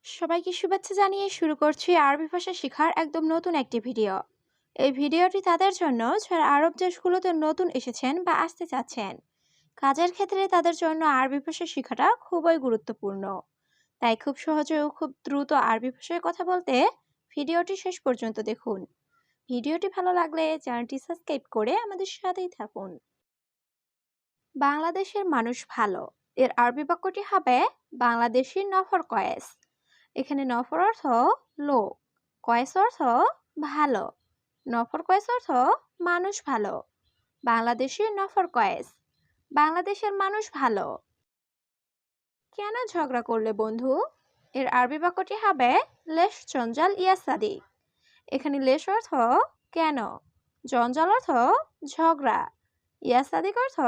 সবাইকে শুভেচ্ছা জানিয়ে শুরু করছি আরবি ভাষা শেখার একদম নতুন একটি ভিডিও। এই ভিডিওটি তাদের জন্য যারা আরব দেশগুলোতে নতুন এসেছেন বা আসতে চাচ্ছেন। কাজের ক্ষেত্রে তাদের জন্য আরবি ভাষা শেখাটা খুবই গুরুত্বপূর্ণ। তাই খুব সহজে ও খুব দ্রুত আরবি ভাষায় কথা বলতে ভিডিওটি শেষ পর্যন্ত দেখুন। ভিডিওটি ভালো লাগলে চ্যানেলটি সাবস্ক্রাইব করে আমাদের সাথেই থাকুন। বাংলাদেশের মানুষ ভালো, এর আরবি বাক্যটি হবে বাংলাদেশি নফর কয়েস। এখানে নফর অর্থ লোক, কয়েস অর্থ ভালো। নফর কয়েস অর্থ মানুষ ভালো। বাংলাদেশি নফর কয়েস, বাংলাদেশের মানুষ ভালো। কেন ঝগড়া করলে বন্ধু? এর আরবি বাক্যটি হবে লেশ জঞ্জাল ইয়া সাদিক। এখানে লেশ অর্থ কেন, জঞ্জাল অর্থ ঝগড়া, ইয়া সাদিক অর্থ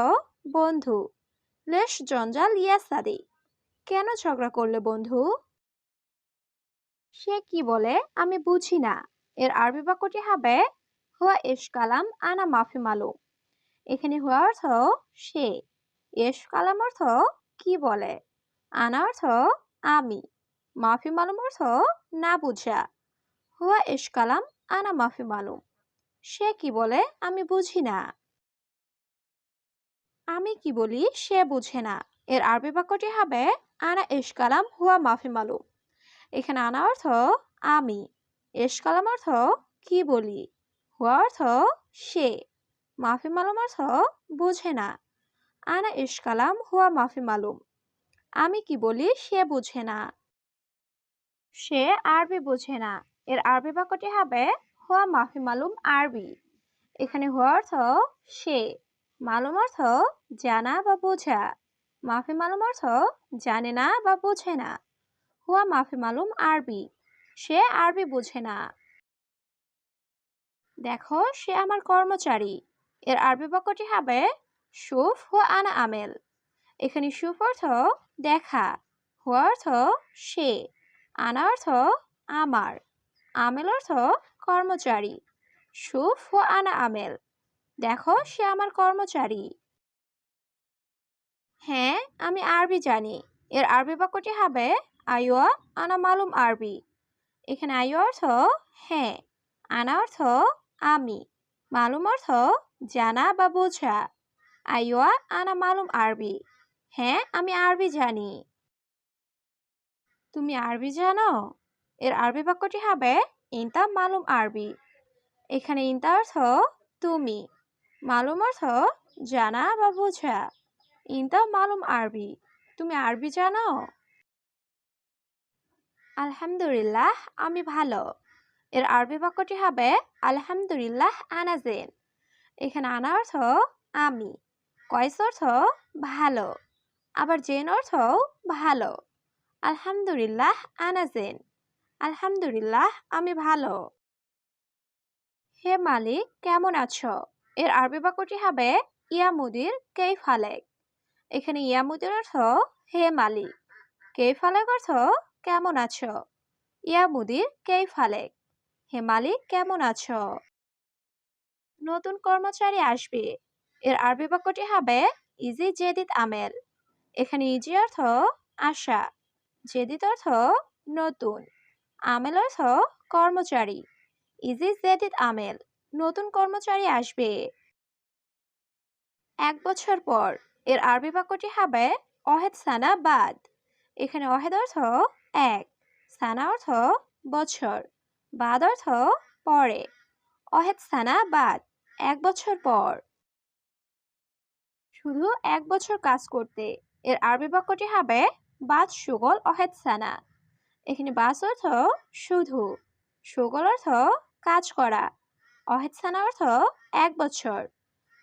বন্ধু। লেশ জঞ্জাল ইয়া সাদিক, কেন ঝগড়া করলে বন্ধু? সে কি বলে আমি বুঝি না। এর আরবি বাক্যটি হবে হুয়া ইশ কালাম আনা মাফি মালুম। এখানে হুয়া অর্থ সে, ইশ কালাম অর্থ কি বলে, আনা অর্থ আমি, মাফি মালুম অর্থ না বুঝা। হুয়া ইশ কালাম আনা মাফি মালুম, সে কি বলে আমি বুঝি না। আমি কি বলি সে বুঝে না। এর আরবি বাক্যটি হবে আনা ইশ কালাম হুয়া মাফি মালুম। এখানে আনা অর্থ আমি, এশ কালাম অর্থ কি বলি, হুয়া অর্থ সে, মাফি মালুম অর্থ বুঝে না। আনা এশ কালাম হুয়া মাফি মালুম, আমি কি বলি সে বুঝে না। সে আরবি বুঝে না। এর আরবি বাক্যটি হবে হুয়া মাফি মালুম আরবি। এখানে হুয়া অর্থ সে, মালুম অর্থ জানা বা বোঝা, মাফি মালুম অর্থ জানে না বা বোঝে না। হুয়া মাফি মালুম আরবি, সে আরবি বোঝে না। দেখো সে আমার কর্মচারী। এর আরবি বাক্যটি হবে শুফ হুয়া আনা আমেল। এখানে শুফ অর্থ দেখা, হুয়া অর্থ সে, আনা অর্থ আমার, আমেল অর্থ কর্মচারী। শুফ হুয়া আনা আমেল, দেখো সে আমার কর্মচারী। হ্যাঁ আমি আরবি জানি। এর আরবি বাক্যটি হবে আইওয়া আনা মালুম আরবি। এখানে আইওয়া অর্থ হ্যাঁ, আনা অর্থ আমি, মালুম অর্থ জানা বা বোঝা। আইওয়া আনা মালুম আরবি, হ্যাঁ আমি আরবি জানি। তুমি আরবি জানো? এর আরবি বাক্যটি হবে ইনতা মালুম আরবি। এখানে ইনতা অর্থ তুমি, মালুম অর্থ জানা বা বোঝা। ইনতা মালুম আরবি, তুমি আরবি জানো? আলহামদুলিল্লাহ আমি ভালো। এর আরবি বাক্যটি হবে আলহামদুলিল্লাহ আনা জেন। এখানে আনা অর্থ আমি, কয়েস অর্থ ভালো, আবার জেন অর্থ ভালো। আলহামদুলিল্লাহ আনা জেন, আলহামদুলিল্লাহ আমি ভালো। হে মালিক কেমন আছো? এর আরবি বাক্যটি হবে ইয়া মুদির কেইফ হালেক। এখানে ইয়া মুদির অর্থ হে মালিক, কেইফ হালেক অর্থ কেমন আছো। ইয়া মুদির কেইফ হালেক, হে মালিক কেমন আছো? নতুন কর্মচারী আসবে। এর আরবি বাক্যটি হবে ইজি জেদিদ আমেল। এখানে ইজি অর্থ আশা, জেদিদ অর্থ নতুন, আমেল অর্থ কর্মচারী। ইজি জেদিদ আমেল, নতুন কর্মচারী আসবে। 1 বছর পর। এর আরবি বাক্যটি হবে অহেদ সানা বাদ। এখানে অহেদ অর্থ 1, সানা অর্থ বছর, বাদ অর্থ পরে। অহেদ সানা বাদ, 1 বছর পর। শুধু 1 বছর কাজ করতে। এর আরবি বাক্যটি হবে বাদ সুগল অহেদ সানা। এখানে বাস অর্থ শুধু, সুগল অর্থ কাজ করা, অহেদ সানা অর্থ 1 বছর।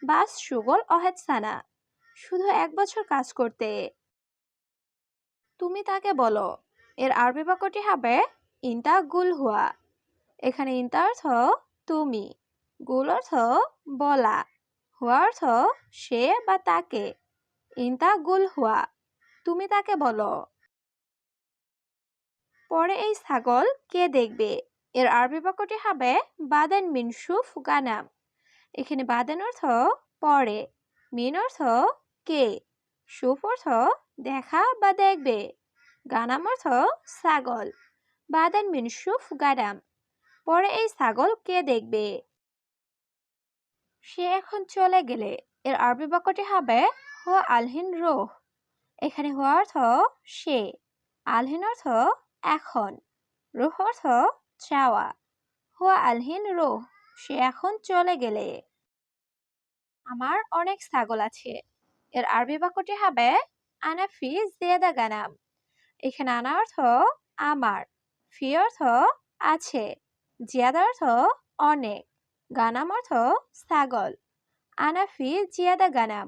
বাস সুগল অহেদ সানা, শুধু 1 বছর কাজ করতে। তুমি তাকে বলো। এর আরবি বাক্যটি হবে ইনতা গুল হুয়া। এখানে ইনতা অর্থ তুমি, গুল অর্থ বলা, হুয়া অর্থ সে বা তাকে। ইনতা গুল হুয়া, তুমি তাকে বলো। পরে এই ছাগল কে দেখবে? এর আরবি বাক্যটি হবে বাদেন মিন শুফ গানাম। এখানে বাদেন অর্থ পরে, মিন অর্থ কে, শুফ অর্থ দেখা বা দেখবে। গানাম অর্থ ছাগল। বাদেন মিন শুফ গানাম, পরে এই ছাগল কে দেখবে। সে এখন চলে গেলে এর আরবি বাক্যটি হবে হুয়া আলহিন রোহ। এখানে হুয়া অর্থ সে, আলহিন অর্থ এখন, রুহ অর্থ চাওয়া। হুয়া আলহিন রোহ, সে এখন চলে গেলে। আমার অনেক ছাগল আছে। এর আরবি বাক্যটি হবে আনা ফি জিয়াদা গানাম। এখানে আনা অর্থ আমার, ফি অর্থ আছে, জিয়াদা অর্থ অনেক, গানাম অর্থ ছাগল। আনা ফি জিয়াদা গানাম,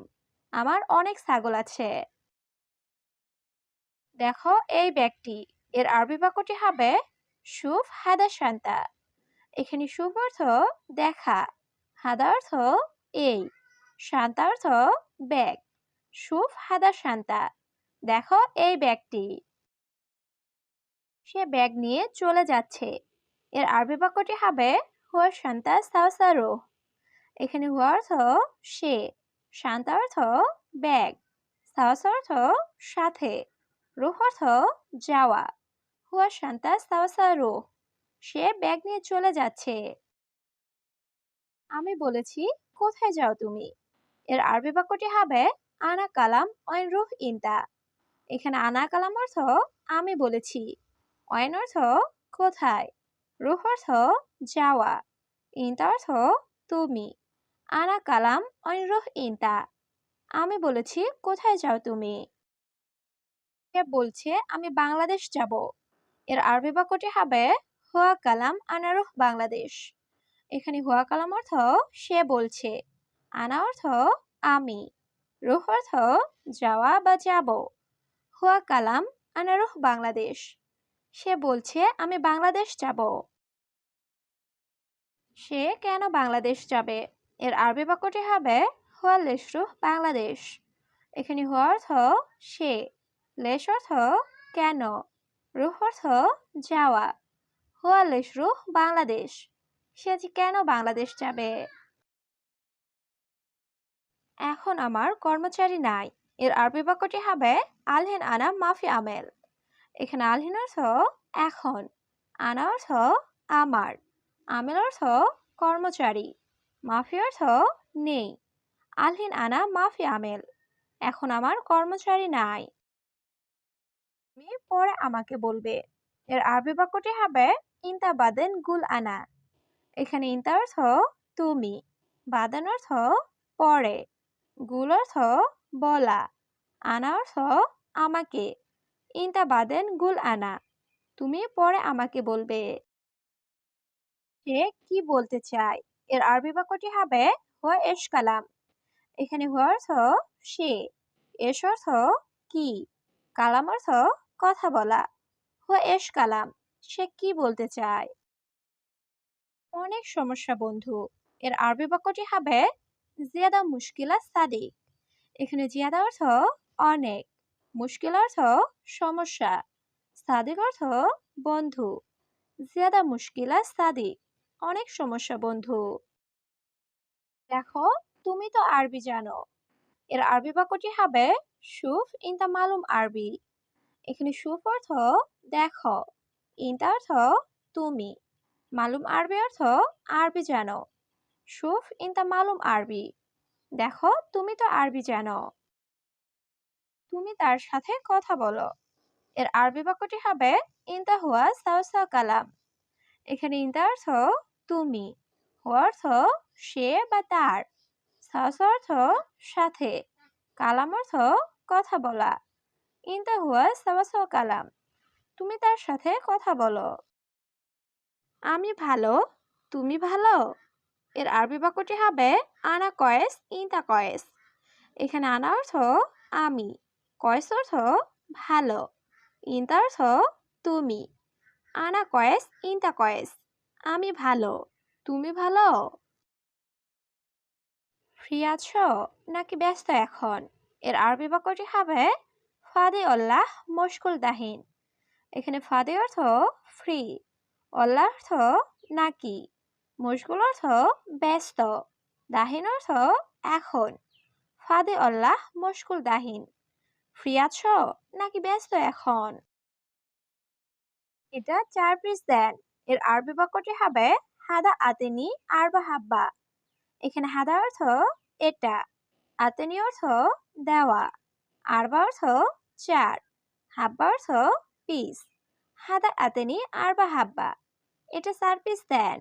আমার অনেক ছাগল আছে। দেখো এই ব্যাগটি। এর আরবি বাক্যটি হবে শুফ হাদা শান্তা। এখানে শুফ অর্থ দেখা, হাদা অর্থ এই, শান্তা অর্থ ব্যাগ। শুফ হাদা শান্তা, দেখো এই ব্যাগটি। সে ব্যাগ নিয়ে চলে যাচ্ছে। এর আরবি বাক্যটি হবে হুয়া শান্তা সাওসারো। এখানে হুয়া অর্থ সে, শান্তা অর্থ ব্যাগ, সাওসা অর্থ সাথে, রুহ অর্থ যাওয়া। হুয়া শান্তা সাওসারো, সে ব্যাগ নিয়ে চলে যাচ্ছে। আমি বলেছি কোথায় যাও তুমি। এর আরবি বাক্যটি হবে আনা কালাম ওয়াইন রুহ ইনতা। এখানে আনা কালাম অর্থ আমি বলেছি, ওয়াইন অর্থ কোথায়, রুহ অর্থ যাওয়া, ইনতা অর্থ তুমি। আনা কালাম ওয়াইন রুহ ইনতা, আমি বলেছি কোথায় যাও তুমি। সে বলছে আমি বাংলাদেশ যাব। এর আরবি বাক্যটি হবে হুয়া কালাম আনা রুহ বাংলাদেশ। এখানে হুয়া কালাম অর্থ সে বলছে, আনা অর্থ আমি, রুহ অর্থ যাওয়া বা যাব। হুয়া কালাম আনা রুহ বাংলাদেশ, সে বলছে আমি বাংলাদেশ যাব। সে কেন বাংলাদেশ যাবে। এর আরবি বাক্যটি হবে হুয়া লেশরুহ বাংলাদেশ। এখানে হুয়া অর্থ সে, লেশ অর্থ কেন, রুহ অর্থ যাওয়া। হুয়া লেশরুহ বাংলাদেশ, সে যে কেন বাংলাদেশ যাবে। এখন আমার কর্মচারী নাই। এর আরবি বাক্যটি হবে আলহিন আনা মাফি আমেল। এখানে আলহিন অর্থ এখন, আনা অর্থ আমার, আমেল অর্থ কর্মচারী, মাফি অর্থ নেই। আলহিন আনা মাফি আমেল, এখন আমার কর্মচারী নাই। তুমি পরে আমাকে বলবে। এর আরবি বাক্যটি হবে ইনতা বাদেন গুল আনা। এখানে ইনতা অর্থ তুমি, বাদেন অর্থ পরে, গুল অর্থ বলা, আনা অর্থ আমাকে। ইনতা বাদেন গুল আনা, তুমি পরে আমাকে বলবে। সে কি বলতে চায়। এর আরবি বাক্যটি হবে হুয়া এশ কালাম। এখানে হুয়া অর্থ সে, এশ অর্থ কি, কালাম অর্থ কথা বলা। হুয়া এশ কালাম, সে কি বলতে চায়। অনেক সমস্যা বন্ধু। এর আরবি বাক্যটি হবে জিয়াদা মুশকিলা সাদিক। এখানে জিয়াদা অর্থ অনেক, মুশকিল অর্থ সমস্যা, সাদিক অর্থ বন্ধু। জিয়াদা মুশকিলা সাদিক, অনেক সমস্যা বন্ধু। দেখো তুমি তো আরবি জানো। এর আরবি বাক্যটি হবে শুফ ইনতা মালুম আরবি। এখানে শুফ অর্থ দেখো, ইনতা অর্থ তুমি, মালুম আরবি অর্থ আরবি জানো। শুফ ইনতা মালুম আরবি, দেখো তুমি তো আরবি জানো। তুমি তার সাথে কথা বলো। এর আরবি বাক্যটি হবে ইনতা হুয়া সাওসা কালাম। এখানে ইনতা অর্থ তুমি, হুয়া অর্থ সে বা তার, সাওসা অর্থ সাথে, কালাম অর্থ কথা বলা। ইনতা হুয়া সাওয়াসাও কালাম, তুমি তার সাথে কথা বলো। আমি ভালো, তুমি ভালো। এর আরবি বাক্যটি হবে আনা কয়েস ইনতা কয়েস। এখানে আনা অর্থ আমি, কয়েস অর্থ ভালো, ইনতা অর্থ তুমি। আনা কয়েস ইনতা কয়েস, আমি ভালো, তুমি ভালো। ফ্রি আছো নাকি ব্যস্ত এখন। এর আরবি বাক্যটি হবে ফাদে আল্লাহ মশগুল দাহিন। এখানে ফাদে অর্থ ফ্রি, আল্লাহ অর্থ নাকি, মশগুল অর্থ ব্যস্ত, দাহিন অর্থ এখন। ফাদে আল্লাহ মশগুল দাহিন, ফ্রি আছো নাকি ব্যস্ত এখন। এটা 4 পিস দেন। এর আরবি বাক্যটি হবে হাদা আতেনি আরবা হাব্বা। এখানে হাদা অর্থ এটা, আতেনি অর্থ দেওয়া, আরবা অর্থ 4, হাব্বা অর্থ পিস। হাদা আতেনি আরবা হাব্বা। এটা 4 পিস দেন।